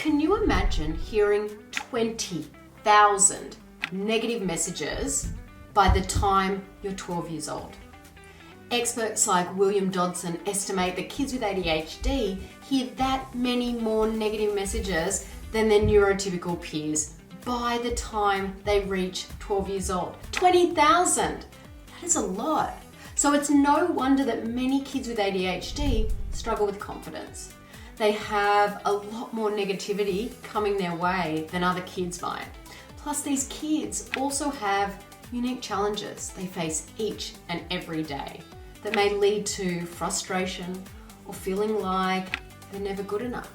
can you imagine hearing 20,000 negative messages by the time you're 12 years old? Experts like William Dodson estimate that kids with ADHD hear that many more negative messages than their neurotypical peers by the time they reach 12 years old. 20,000! That is a lot. So it's no wonder that many kids with ADHD struggle with confidence. They have a lot more negativity coming their way than other kids might. Plus, these kids also have unique challenges they face each and every day that may lead to frustration or feeling like they're never good enough.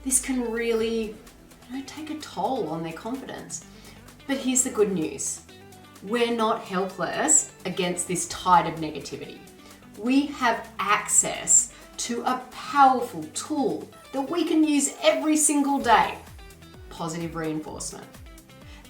This can really take a toll on their confidence. But here's the good news. We're not helpless against this tide of negativity. We have access to a powerful tool that we can use every single day: positive reinforcement.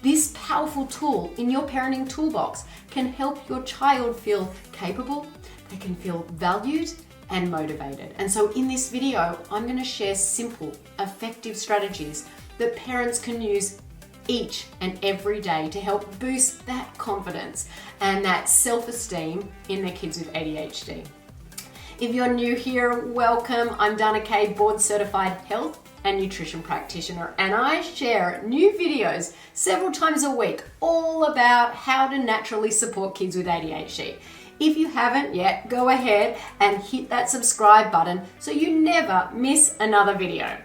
This powerful tool in your parenting toolbox can help your child feel capable, they can feel valued and motivated. And so in this video, I'm going to share simple, effective strategies that parents can use each and every day to help boost that confidence and that self-esteem in their kids with ADHD. If you're new here, welcome. I'm Dana Kay, board certified health and nutrition practitioner, and I share new videos several times a week all about how to naturally support kids with ADHD. If you haven't yet, go ahead and hit that subscribe button so you never miss another video.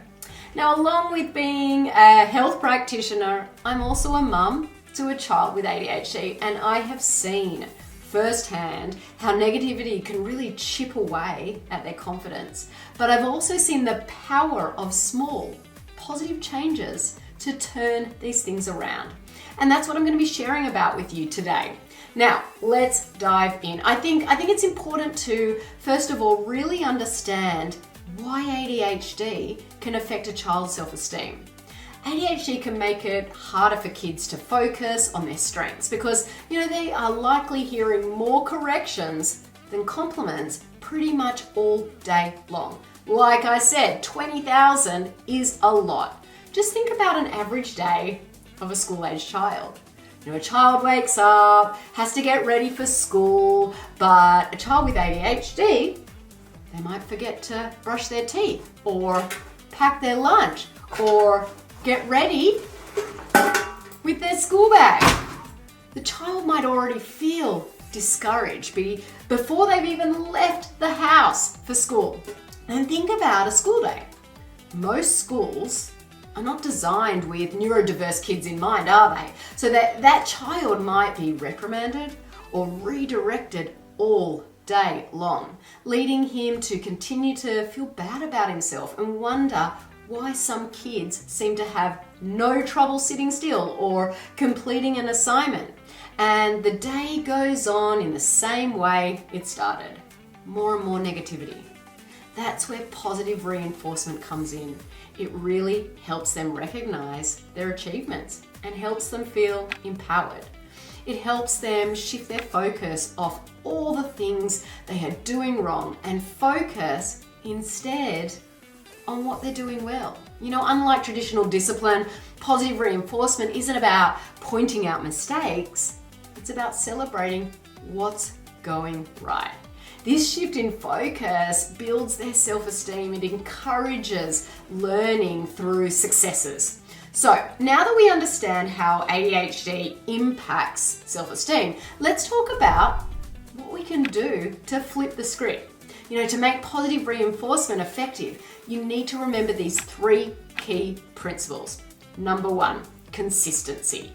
Now, along with being a health practitioner, I'm also a mum to a child with ADHD, and I have seen firsthand how negativity can really chip away at their confidence. But I've also seen the power of small, positive changes to turn these things around. And that's what I'm going to be sharing about with you today. Now, let's dive in. I think it's important to, first of all, really understand why ADHD can affect a child's self-esteem. ADHD can make it harder for kids to focus on their strengths because, they are likely hearing more corrections than compliments pretty much all day long. Like I said, 20,000 is a lot. Just think about an average day of a school-aged child. A child wakes up, has to get ready for school, but a child with ADHD, they might forget to brush their teeth or pack their lunch or get ready with their school bag. The child might already feel discouraged before they've even left the house for school. And think about a school day. Most schools are not designed with neurodiverse kids in mind, are they? So that child might be reprimanded or redirected all day long, leading him to continue to feel bad about himself and wonder why some kids seem to have no trouble sitting still or completing an assignment. And the day goes on in the same way it started. More and more negativity. That's where positive reinforcement comes in. It really helps them recognize their achievements and helps them feel empowered. It helps them shift their focus off all the things they are doing wrong and focus instead on what they're doing well. Unlike traditional discipline, positive reinforcement isn't about pointing out mistakes. It's about celebrating what's going right. This shift in focus builds their self-esteem and encourages learning through successes. So now that we understand how ADHD impacts self-esteem, let's talk about what we can do to flip the script. To make positive reinforcement effective, you need to remember these 3 key principles. Number 1, consistency.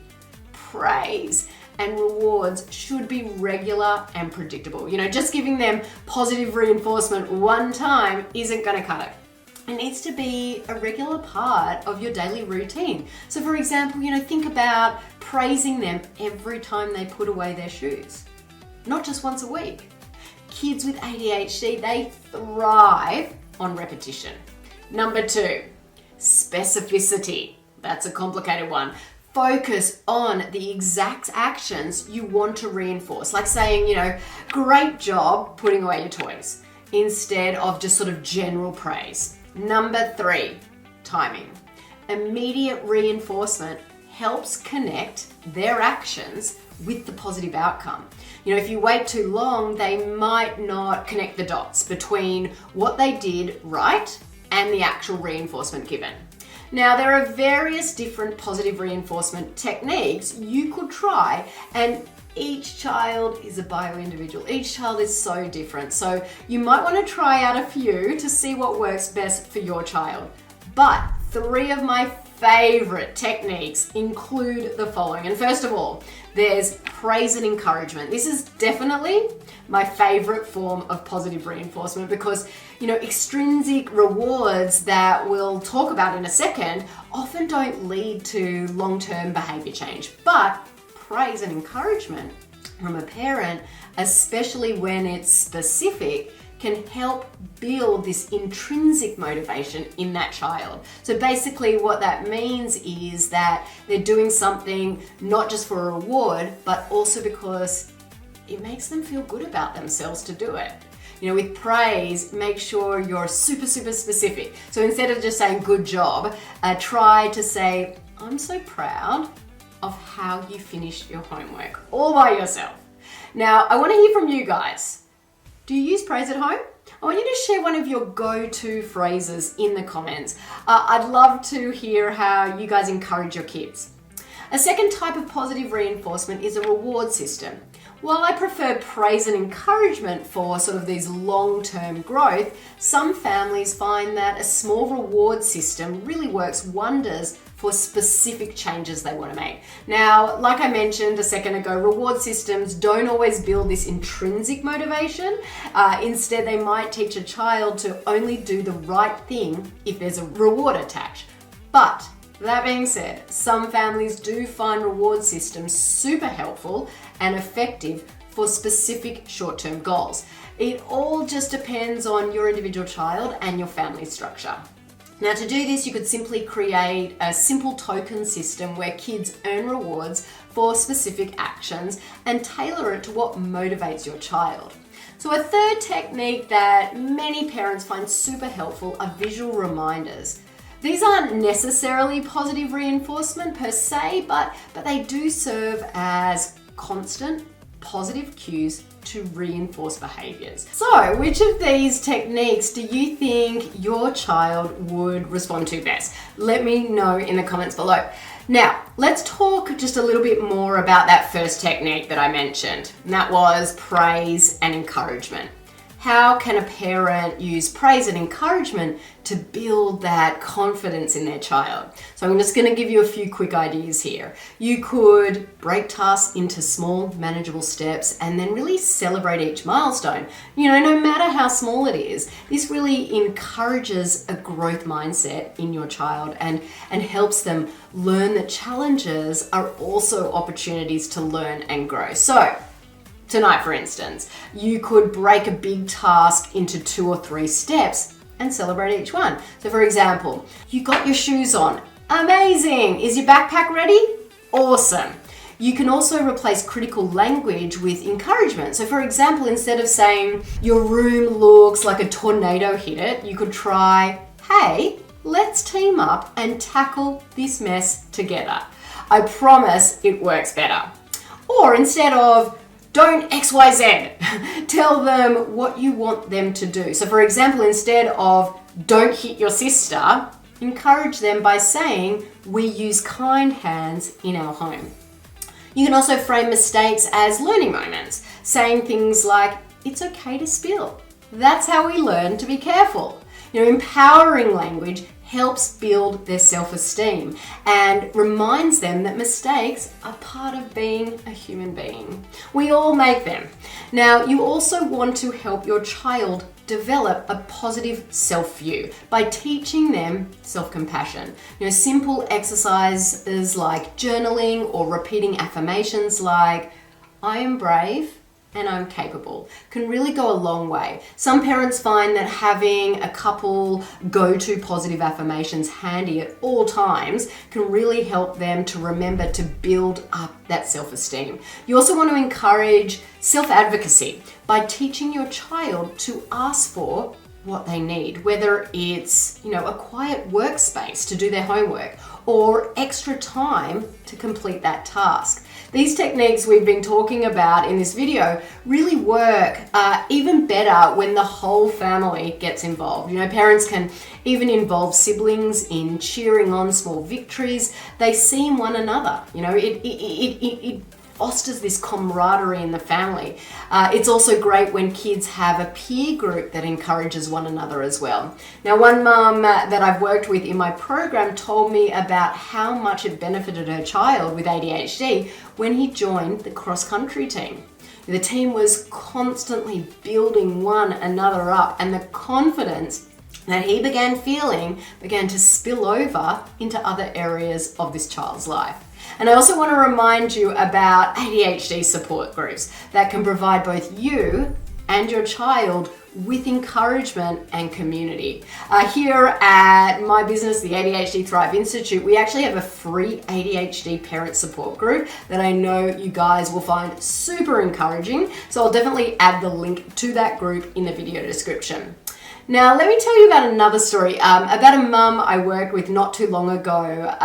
Praise and rewards should be regular and predictable. Just giving them positive reinforcement one time isn't going to cut it. It needs to be a regular part of your daily routine. So for example, think about praising them every time they put away their shoes, not just once a week. Kids with ADHD, they thrive on repetition. Number 2, specificity. That's a complicated one. Focus on the exact actions you want to reinforce, like saying, great job putting away your toys, instead of just sort of general praise. Number 3, timing. immediate reinforcement helps connect their actions with the positive outcome. If you wait too long, they might not connect the dots between what they did right and the actual reinforcement given. Now, there are various different positive reinforcement techniques you could try, and each child is a bio-individual. Each child is so different. So you might want to try out a few to see what works best for your child. But 3 of my favorite techniques include the following. And first of all, there's praise and encouragement. This is definitely my favorite form of positive reinforcement because, extrinsic rewards that we'll talk about in a second often don't lead to long-term behavior change. But praise and encouragement from a parent, especially when it's specific, can help build this intrinsic motivation in that child. So basically what that means is that they're doing something not just for a reward, but also because it makes them feel good about themselves to do it. With praise, make sure you're super, super specific. So instead of just saying good job, try to say, I'm so proud of how you finished your homework all by yourself. Now, I want to hear from you guys. Do you use praise at home? I want you to share one of your go-to phrases in the comments. I'd love to hear how you guys encourage your kids. A second type of positive reinforcement is a reward system. While I prefer praise and encouragement for sort of these long-term growth, some families find that a small reward system really works wonders for specific changes they want to make. Now, like I mentioned a second ago, reward systems don't always build this intrinsic motivation. Instead, they might teach a child to only do the right thing if there's a reward attached. But that being said, some families do find reward systems super helpful and effective for specific short-term goals. It all just depends on your individual child and your family structure. Now, to do this, you could simply create a simple token system where kids earn rewards for specific actions and tailor it to what motivates your child. So a third technique that many parents find super helpful are visual reminders. These aren't necessarily positive reinforcement per se, but they do serve as constant positive cues to reinforce behaviors. So, which of these techniques do you think your child would respond to best? Let me know in the comments below. Now, let's talk just a little bit more about that first technique that I mentioned, and that was praise and encouragement. How can a parent use praise and encouragement to build that confidence in their child? So I'm just going to give you a few quick ideas here. You could break tasks into small, manageable steps and then really celebrate each milestone. No matter how small it is, this really encourages a growth mindset in your child and helps them learn that challenges are also opportunities to learn and grow. So, tonight, for instance, you could break a big task into 2 or 3 steps and celebrate each one. So for example, you got your shoes on. Amazing! Is your backpack ready? Awesome! You can also replace critical language with encouragement. So for example, instead of saying, your room looks like a tornado hit it, you could try, hey, let's team up and tackle this mess together. I promise it works better. Or instead of, don't XYZ. Tell them what you want them to do. So for example, instead of don't hit your sister, encourage them by saying we use kind hands in our home. You can also frame mistakes as learning moments, saying things like, it's okay to spill. That's how we learn to be careful. Empowering language helps build their self-esteem and reminds them that mistakes are part of being a human being. We all make them. Now, you also want to help your child develop a positive self-view by teaching them self-compassion. Simple exercises like journaling or repeating affirmations like, I am brave and I'm capable can really go a long way. Some parents find that having a couple go-to positive affirmations handy at all times can really help them to remember to build up that self-esteem. You also want to encourage self-advocacy by teaching your child to ask for what they need, whether it's, a quiet workspace to do their homework or extra time to complete that task. These techniques we've been talking about in this video really work even better when the whole family gets involved. Parents can even involve siblings in cheering on small victories they see in one another. It fosters this camaraderie in the family. It's also great when kids have a peer group that encourages one another as well. Now, one mum that I've worked with in my program told me about how much it benefited her child with ADHD when he joined the cross-country team. The team was constantly building one another up, and the confidence that he began feeling began to spill over into other areas of this child's life. And I also want to remind you about ADHD support groups that can provide both you and your child with encouragement and community. Here at my business, the ADHD Thrive Institute, we actually have a free ADHD parent support group that I know you guys will find super encouraging. So I'll definitely add the link to that group in the video description. Now, let me tell you about another story, about a mum I worked with not too long ago.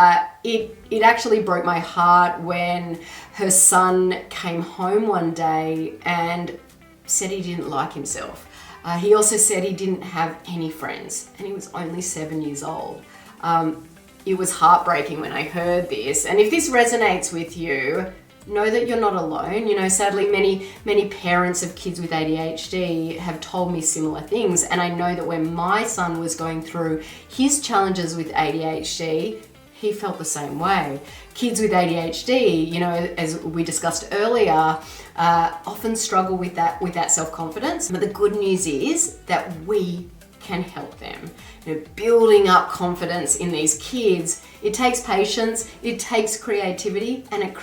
It actually broke my heart when her son came home one day and said he didn't like himself. He also said he didn't have any friends, and he was only 7 years old. It was heartbreaking when I heard this, and if this resonates with you, know that you're not alone. Sadly, many parents of kids with ADHD have told me similar things, and I know that when my son was going through his challenges with ADHD, he felt the same way. Kids with ADHD, as we discussed earlier, often struggle with that self-confidence. But the good news is that we can help them. Building up confidence in these kids, it takes patience, it takes creativity, and it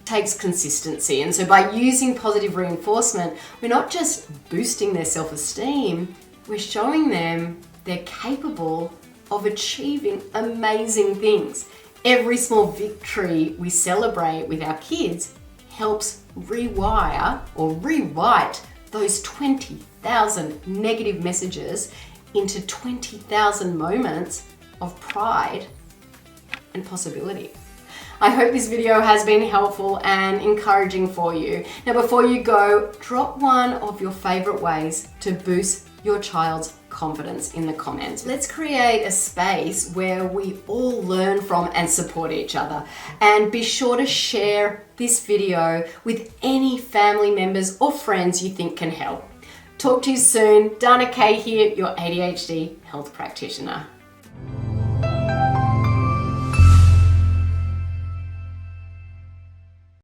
takes consistency. And so by using positive reinforcement, we're not just boosting their self-esteem, we're showing them they're capable of achieving amazing things. Every small victory we celebrate with our kids helps rewire or rewrite those 20,000 negative messages into 20,000 moments of pride and possibility. I hope this video has been helpful and encouraging for you. Now, before you go, drop one of your favorite ways to boost your child's confidence in the comments. Let's create a space where we all learn from and support each other. And be sure to share this video with any family members or friends you think can help. Talk to you soon. Dana Kay here, your ADHD health practitioner.